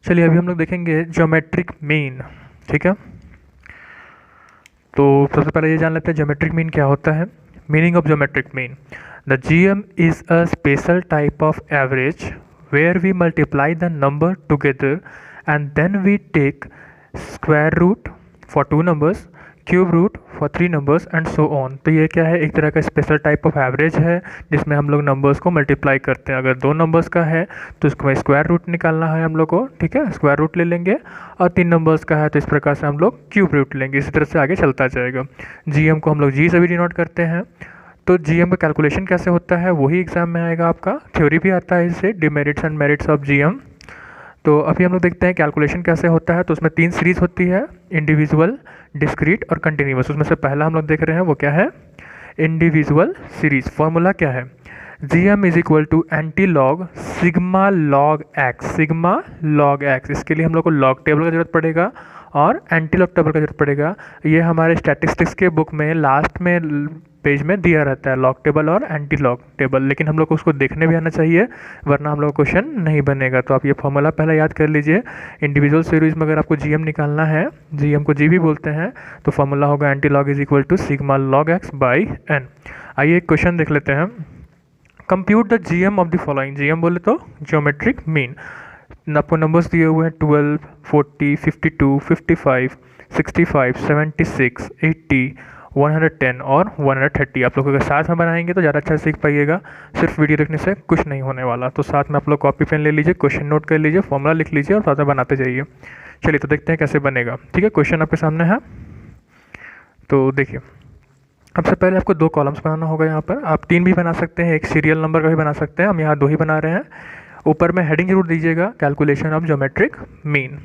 चलिए अभी हम लोग देखेंगे ज्योमेट्रिक मीन। ठीक है, तो सबसे पहले ये जान लेते हैं ज्योमेट्रिक मीन क्या होता है। Meaning of geometric mean: the GM is a special type of average where we multiply the number together and then we take square root for two numbers, cube root for three numbers and so on. तो ये क्या है, एक तरह का special type of average है जिसमें हम लोग नंबर्स को मल्टीप्लाई करते हैं। अगर दो नंबर्स का है तो उसको स्क्वायर रूट निकालना है हम लोग को, ठीक है, स्क्वायर रूट ले लेंगे। और तीन नंबर्स का है तो इस प्रकार से हम लोग क्यूब रूट लेंगे। इसी तरह से आगे चलता जाएगा। जीएम को हम लोग जी से भी डिनोट करते हैं। तो जीएम का कैलकुलेशन कैसे होता है वही एग्जाम में आएगा आपका, थ्योरी भी आता है इससे, demerits and merits of GM. तो अभी हम लोग देखते हैं कैलकुलेशन कैसे होता है। तो उसमें तीन सीरीज होती है, इंडिविजुअल, डिस्क्रीट और कंटिन्यूअस। उसमें से पहला हम लोग देख रहे हैं वो क्या है, इंडिविजुअल सीरीज। फॉर्मूला क्या है, GM is equal to anti log sigma log x, sigma log x. इसके लिए हम लोग को लॉग टेबल का जरूरत पड़ेगा और एंटी लॉग टेबल का जरूरत पड़ेगा। ये हमारे स्टैटिस्टिक्स के बुक में लास्ट में पेज में दिया रहता है, लॉग टेबल और एंटी लॉग टेबल, लेकिन हम लोग को उसको देखने भी आना चाहिए वरना हम लोग क्वेश्चन नहीं बनेगा। तो आप ये फॉर्मूला पहले याद कर लीजिए। इंडिविजुअल सीरीज में अगर आपको जीएम निकालना है, जीएम को जी भी बोलते हैं, तो फॉर्मूला होगा anti log is equal to sigma log x by n. आइए एक क्वेश्चन देख लेते हैं। Compute the GM of the following. GM बोले तो ज्योमेट्रिक मीन। आपको नंबर्स दिए हुए हैं 12, 40, 52, 55, 65, 76, 80, 110 और 130। आप लोग अगर साथ में बनाएंगे तो ज़्यादा अच्छा सीख पाइएगा। सिर्फ वीडियो देखने से कुछ नहीं होने वाला। तो साथ में आप लोग कॉपी पेन ले लीजिए, क्वेश्चन नोट कर लीजिए, फॉर्मूला लिख लीजिए और साथ में बनाते जाइए। चलिए तो देखते हैं कैसे बनेगा। ठीक है, क्वेश्चन आपके सामने है। तो देखिए, सबसे पहले आपको दो कॉलम्स बनाना होगा। यहाँ पर आप तीन भी बना सकते हैं, एक सीरियल नंबर का भी बना सकते हैं। हम यहाँ दो ही बना रहे हैं। ऊपर में हेडिंग जरूर दीजिएगा, कैलकुलेशन ऑफ ज्योमेट्रिक मीन।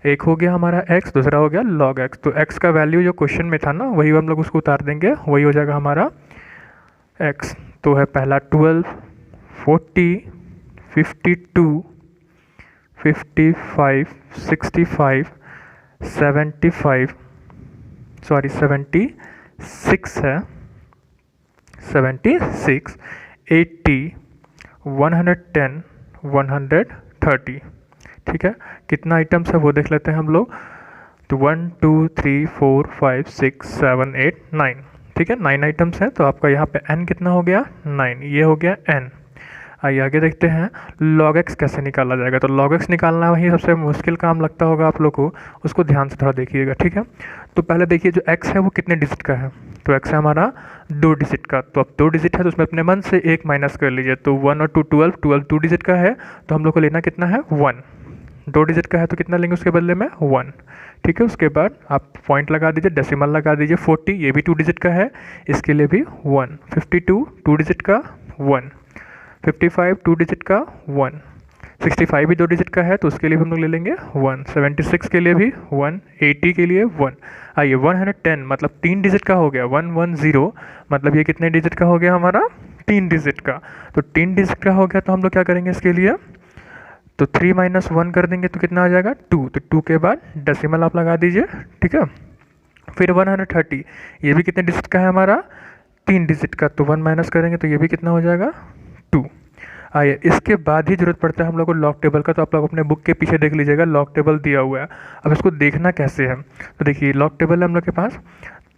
एक हो गया हमारा x, दूसरा हो गया log x। तो x का वैल्यू जो क्वेश्चन में था ना वही हम लोग उसको उतार देंगे, वही हो जाएगा हमारा x। तो है पहला 12, 40, 52, 55, 65, 75, सॉरी 76 है, 76, 80, 110, 130। ठीक है, कितना आइटम्स है वो देख लेते हैं हम लोग। तो 1 2 3 4 5 6 7 8 9। ठीक है, 9 आइटम्स हैं। तो आपका यहाँ पे n कितना हो गया, 9। ये हो गया n। आइए आगे देखते हैं log x कैसे निकाला जाएगा। तो log x निकालना वही सबसे मुश्किल काम लगता होगा आप लोग को, उसको ध्यान से थोड़ा देखिएगा। ठीक है, तो पहले देखिए जो x है वो कितने डिजिट का है। तो x है हमारा 2 डिजिट का। तो अब 2 डिजिट है तो उसमें अपने मन से एक माइनस कर लीजिए। तो 1 और 2 12, 12 2 डिजिट का है तो हम लोग को लेना कितना है, 1। 2 डिजिट का है तो कितना लेंगे उसके बदले में, 1। ठीक है, उसके बाद आप पॉइंट लगा दीजिए, डेसिमल लगा दीजिए। 40 ये भी 2 डिजिट का है, इसके लिए भी 1। 52 2 डिजिट का 1। 55 2 डिजिट का 1। 65 भी 2 डिजिट का है तो उसके लिए भी हम लोग ले लेंगे 1। 76 के लिए भी 1। 80 के लिए 1। आइए 110 मतलब 3 डिजिट का हो गया, 110 मतलब ये कितने डिजिट का हो गया हमारा, 3 डिजिट का। तो 3 डिजिट का हो गया तो हम लोग क्या करेंगे इसके लिए, तो 3 माइनस 1 कर देंगे तो कितना आ जाएगा, 2। तो 2 के बाद डेसिमल आप लगा दीजिए। ठीक है, फिर 130 ये भी कितने डिजिट का है हमारा, 3 डिजिट का। तो 1 माइनस करेंगे तो ये भी कितना हो जाएगा, 2। आइए इसके बाद ही जरूरत पड़ता है हम लोग को लॉग टेबल का। तो आप लोग अपने बुक के पीछे देख लीजिएगा, लॉग टेबल दिया हुआ है। अब इसको देखना कैसे है, तो देखिए लॉग टेबल है हम लोग के पास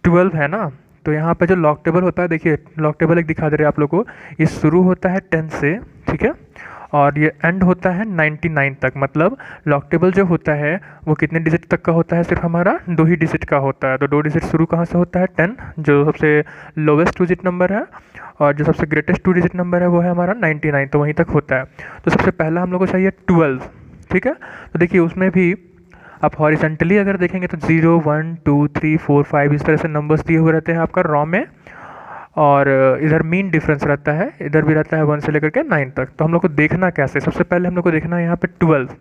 12 है ना। तो यहाँ पे जो लॉग टेबल होता है, देखिए लॉग टेबल एक दिखा दे रहे हैं आप लोग को। ये शुरू होता है 10 से, ठीक है, और ये एंड होता है 99 तक। मतलब लॉग टेबल जो होता है वो कितने डिजिट तक का होता है, सिर्फ हमारा 2 ही डिजिट का होता है। तो 2 डिजिट शुरू कहाँ से होता है, 10 जो सबसे लोवेस्ट 2 डिजिट नंबर है, और जो सबसे ग्रेटेस्ट 2 डिजिट नंबर है वो है हमारा 99, तो वहीं तक होता है। तो सबसे पहला हम लोग को चाहिए 12। ठीक है, तो देखिए उसमें भी आप हॉरिजेंटली अगर देखेंगे तो 0 1 2 3 4 5 इस तरह से नंबर्स दिए हुए रहते हैं आपका रॉ में, और इधर मीन डिफरेंस रहता है, इधर भी रहता है 1 से लेकर के 9 तक। तो हम लोग को देखना कैसे, सबसे पहले हम लोग को देखना है यहाँ पे 12।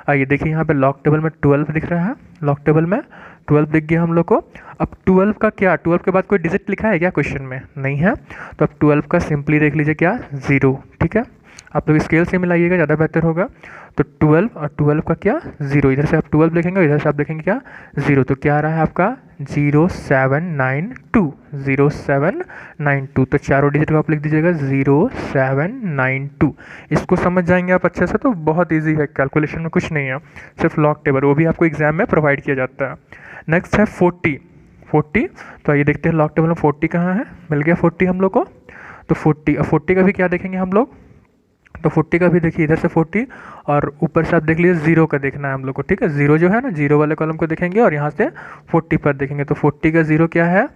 आइए देखिए यहाँ पे लॉग टेबल में 12 दिख रहा है, लॉग टेबल में 12 दिख गया हम लोग को। अब 12 का क्या, 12 के बाद कोई डिजिट लिखा है क्या क्वेश्चन में, नहीं है। तो अब 12 का सिंपली देख लीजिए क्या, 0। ठीक है, आप लोग स्केल से मिलाइएगा ज़्यादा बेहतर होगा। तो 12 और 12 का क्या, 0। इधर से आप 12 देखेंगे, इधर से आप देखेंगे क्या, 0। तो क्या आ रहा है आपका 0792, 0792। तो चारों डिजिट को आप लिख दीजिएगा 0792। इसको समझ जाएंगे आप अच्छे से तो बहुत इजी है, कैलकुलेशन में कुछ नहीं है, सिर्फ लॉग टेबल, वो भी आपको एग्जाम में प्रोवाइड किया जाता है। नेक्स्ट है 40। तो आइए देखते हैं लॉग टेबल में 40 कहाँ है। मिल गया 40 हम लोग को। तो 40 का भी क्या देखेंगे हम लोग, तो 40 का भी देखिए इधर से 40 और ऊपर से आप देख लीजिए 0 का देखना है हम लोग को, ठीक है। 0 जो है ना, 0 वाले कॉलम को देखेंगे और यहाँ से 40 पर देखेंगे। तो 40 का 0 क्या है,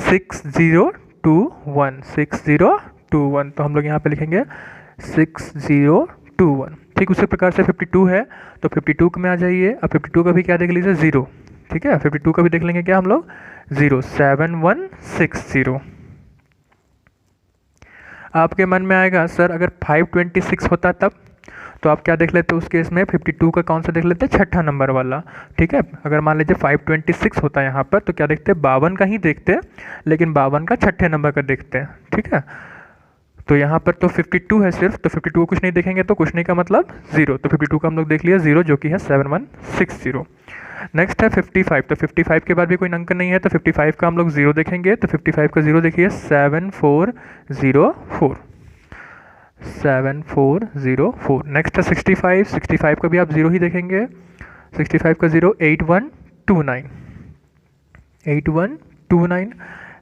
6021, 6021। तो हम लोग यहाँ पे लिखेंगे 6021। ठीक उसी प्रकार से 52 है, तो 52 में आ जाइए। अब 52 का भी क्या देख लीजिए 0, ठीक है। 52 का भी देख लेंगे क्या हम लोग 0, 7160। आपके मन में आएगा सर अगर 526 होता तब, तो आप क्या देख लेते उस केस में 52 का कौन सा देख लेते हैं, छठा नंबर वाला, ठीक है। अगर मान लीजिए 526 होता है यहाँ पर, तो क्या देखते हैं 52 का ही देखते हैं, लेकिन 52 का छठे नंबर का देखते हैं, ठीक है। तो यहाँ पर तो 52 है सिर्फ, तो 52 को कुछ नहीं देखेंगे तो कुछ नहीं का मतलब 0, तो 52 का हम लोग देख लिया 0 जो कि है 7160। नेक्स्ट है 55। तो 55 के बाद भी कोई अंक नहीं है, तो 55 का हम लोग 0 देखेंगे। तो 55 का 0 देखिए 7404, 7404। नेक्स्ट है 65। 65 का भी आप 0 ही देखेंगे। 65 का 0 8129, 8129।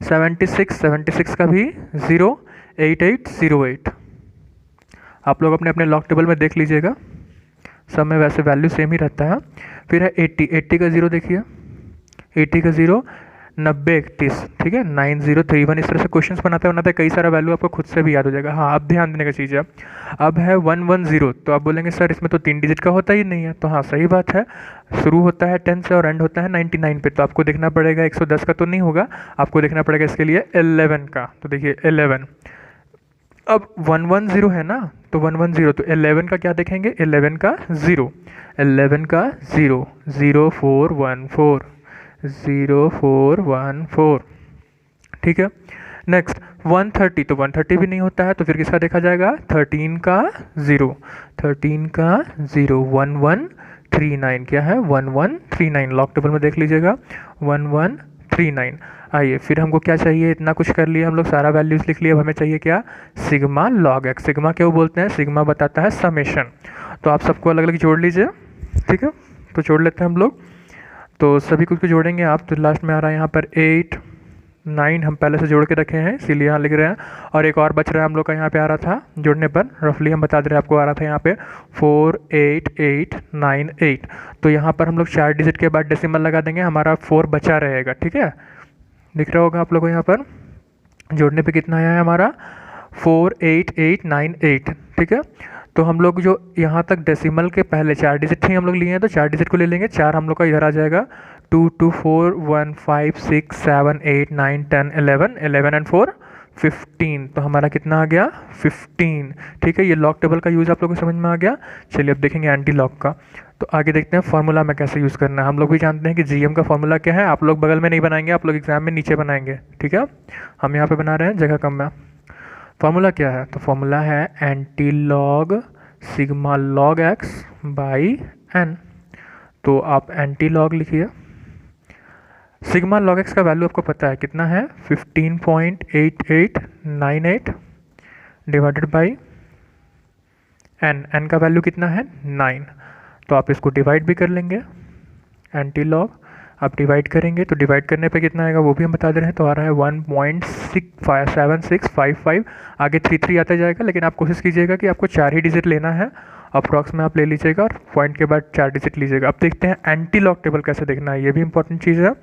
76 का भी 0 8808। आप लोग अपने अपने लॉग टेबल में देख लीजिएगा, सब में वैसे वैल्यू सेम ही रहता है। फिर है 80 का 0 देखिए, 80 का 0 9031, ठीक है, 9031। इस तरह से क्वेश्चंस बनाते कई सारा वैल्यू आपको खुद से भी याद हो जाएगा। हाँ, अब ध्यान देने का चीज़ है। अब है 110, तो आप बोलेंगे सर इसमें तो 3 डिजिट का होता ही नहीं है, तो हाँ सही बात है, शुरू होता है 10 से और एंड होता है 99 पे, तो आपको देखना पड़ेगा 110 का तो नहीं होगा, आपको देखना पड़ेगा इसके लिए 11 का। तो देखिए 11, अब 110 है ना, तो 110, तो 11 का क्या देखेंगे, 11 का 0, 11 का 0, 0414, 0414, ठीक है। नेक्स्ट 130, तो 130 भी नहीं होता है, तो फिर किसका देखा जाएगा, 13 का 0, 13 का 0, 1139, क्या है 1139। लॉग टेबल में देख लीजिएगा 1139। आइए फिर हमको क्या चाहिए, इतना कुछ कर लिया हम लोग, सारा वैल्यूज लिख लिया। अब हमें चाहिए क्या, सिग्मा लॉग एक्स। सिग्मा क्यों बोलते हैं, सिग्मा बताता है समेशन। तो आप सबको अलग अलग जोड़ लीजिए, ठीक है। तो जोड़ लेते हैं हम लोग, तो सभी कुछ को जोड़ेंगे आप। तो लास्ट में आ रहा है यहाँ पर 8 9, हम पहले से जोड़ के रखे हैं इसीलिए यहाँ लिख रहे हैं। और एक और बच रहा है हम लोग का, यहाँ पे आ रहा था जोड़ने पर, रफली हम बता दे रहे हैं आपको, आ रहा था यहाँ पे 48898। तो यहाँ पर हम लोग 4 डिजिट के बाद डेसिमल लगा देंगे, हमारा 4 बचा रहेगा, ठीक है। दिख रहा होगा आप लोगों को यहाँ पर जोड़ने पे कितना आया है हमारा 48898, ठीक है। तो हम लोग जो यहाँ तक डेसिमल के पहले 4 डिजिट थे हम लोग लिए हैं, तो 4 डिजिट को ले लेंगे। 4 हम लोग का इधर आ जाएगा, 2 2 4 1 5 6 7 8 9 10 11, 11 एंड 4 15। तो हमारा कितना आ गया 15, ठीक है। ये लॉग टेबल का यूज़ आप लोगों को समझ में आ गया। चलिए अब देखेंगे एंटी लॉग का। तो आगे देखते हैं फार्मूला में कैसे यूज़ करना है। हम लोग भी जानते हैं कि जीएम का फार्मूला क्या है, आप लोग बगल में नहीं बनाएंगे, आप लोग एग्जाम में नीचे बनाएंगे, ठीक है। हम यहाँ पे बना रहे हैं, जगह कम है। फार्मूला क्या है, तो फार्मूला है anti log sigma log x by n. तो आप एंटी लॉग लिखिए, सिग्मा लॉग एक्स का वैल्यू आपको पता है कितना है, 15.8898 डिवाइडेड बाई एन। एन का वैल्यू कितना है 9, तो आप इसको डिवाइड भी कर लेंगे। एंटी लॉग आप डिवाइड करेंगे तो डिवाइड करने पे कितना आएगा वो भी हम बता दे रहे हैं। तो आ रहा है 1.7655, आगे 3 आता जाएगा, लेकिन आप कोशिश कीजिएगा कि आपको 4 ही डिजिट लेना है, अप्रॉक्स में आप ले लीजिएगा और पॉइंट के बाद 4 डिजिट लीजिएगा। अब देखते हैं एंटी लॉग टेबल कैसे देखना है, ये भी इंपॉर्टेंट चीज़ है।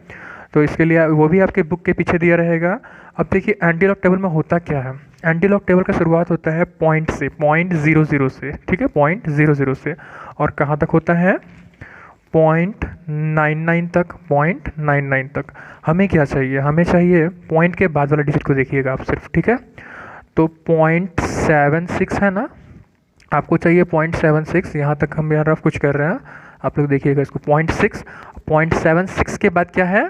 तो इसके लिए वो भी आपके बुक के पीछे दिया रहेगा। अब देखिए एंटी लॉग टेबल में होता क्या है, एंटी लॉग टेबल का शुरुआत होता है पॉइंट से, 0.00 से, ठीक है, 0.00 से, और कहाँ तक होता है 0.99 तक, 0.99 तक। हमें क्या चाहिए, हमें चाहिए पॉइंट के बाद वाला डिजिट को देखिएगा आप सिर्फ, ठीक है। तो 0.76 है ना, आपको चाहिए 0.76, यहाँ तक हम यहाँ रफ कुछ कर रहे हैं, आप लोग देखिएगा इसको 0.76 के बाद क्या है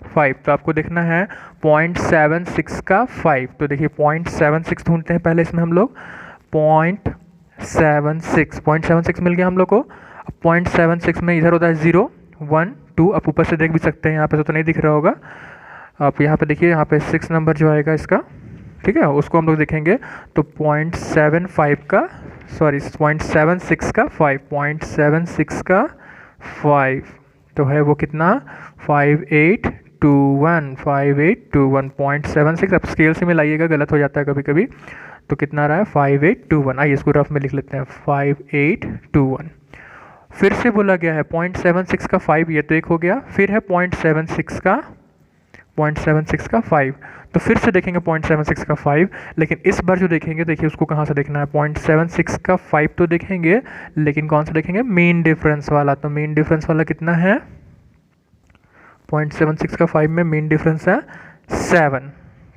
5, तो आपको देखना है 0.76 का 5। तो देखिए 0.76 ढूंढते हैं पहले इसमें हम लोग, 0.76 मिल गया हम लोग को। अब 0.76 में इधर होता है 0 1 2 आप ऊपर से देख भी सकते हैं, यहाँ पे तो नहीं दिख रहा होगा, आप यहाँ पे देखिए, यहाँ पे 6 नंबर जो आएगा इसका, ठीक है, उसको हम लोग देखेंगे तो 0.75 का, सॉरी 0.76 का 5, 0.76 का 5 तो है वो कितना 5821, 5821.76। आप स्केल से मिलाइएगा, गलत हो जाता है कभी कभी, तो कितना रहा है 5821। आइए इसको रफ में लिख लेते हैं 5821। फिर से बोला गया है 0.76 का 5, ये तो एक हो गया, फिर है 0.76 का 5, तो फिर से देखेंगे 0.76 का 5, लेकिन इस बार जो देखेंगे, देखिए उसको कहाँ से देखना है, 0.76 का 5 तो देखेंगे, लेकिन कौन सा देखेंगे, मीन डिफरेंस वाला। तो मीन डिफरेंस वाला कितना है, 0.76 का 5 में मीन डिफरेंस है 7,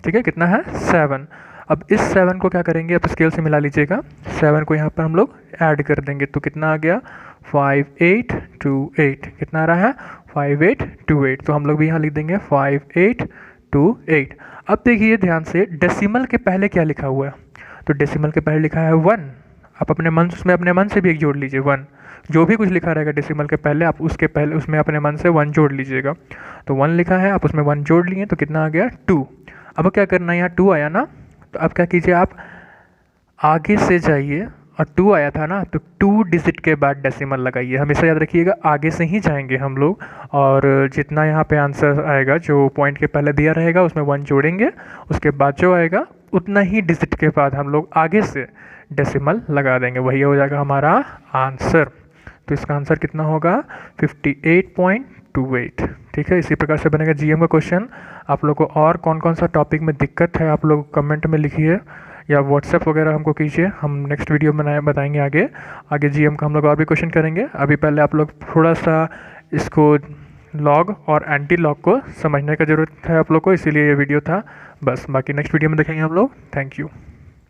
ठीक है, कितना है 7। अब इस 7 को क्या करेंगे, आप स्केल से मिला लीजिएगा, 7 को यहाँ पर हम लोग ऐड कर देंगे, तो कितना आ गया 5828, कितना आ रहा है 5828, तो हम लोग भी यहाँ लिख देंगे 5828। अब देखिए ध्यान से, डेसिमल के पहले क्या लिखा हुआ है, तो डेसिमल के पहले लिखा है 1, आप अपने मन से भी एक जोड़ लीजिए 1, जो भी कुछ लिखा रहेगा डेसिमल के पहले, आप उसके पहले उसमें अपने मन से 1 जोड़ लीजिएगा। तो 1 लिखा है, आप उसमें 1 जोड़ लिए, तो कितना आ गया 2। अब क्या करना है, यहाँ 2 आया ना, तो अब क्या कीजिए, आप आगे से जाइए, और 2 आया था ना, तो 2 डिजिट के बाद डेसिमल लगाइए, हमेशा याद रखिएगा, आगे से ही जाएंगे हम लोग, और जितना यहाँ पे आंसर आएगा, जो पॉइंट के पहले दिया रहेगा उसमें 1 जोड़ेंगे, उसके बाद जो आएगा उतना ही डिजिट के बाद हम लोग आगे से डेसिमल लगा देंगे, वही हो जाएगा हमारा आंसर। तो इसका आंसर कितना होगा 58.28, ठीक है। इसी प्रकार से बनेगा जीएम का क्वेश्चन। आप लोग को और कौन कौन सा टॉपिक में दिक्कत है, आप लोग कमेंट में लिखिए या व्हाट्सएप वगैरह हमको कीजिए, हम नेक्स्ट वीडियो में बताएंगे आगे जीएम का हम लोग और भी क्वेश्चन करेंगे। अभी पहले आप लोग थोड़ा सा इसको लॉग और एंटी लॉग को समझने का ज़रूरत है आप लोग को, इसीलिए ये वीडियो था बस। बाकी नेक्स्ट वीडियो में देखेंगे हम लोग। Thank you.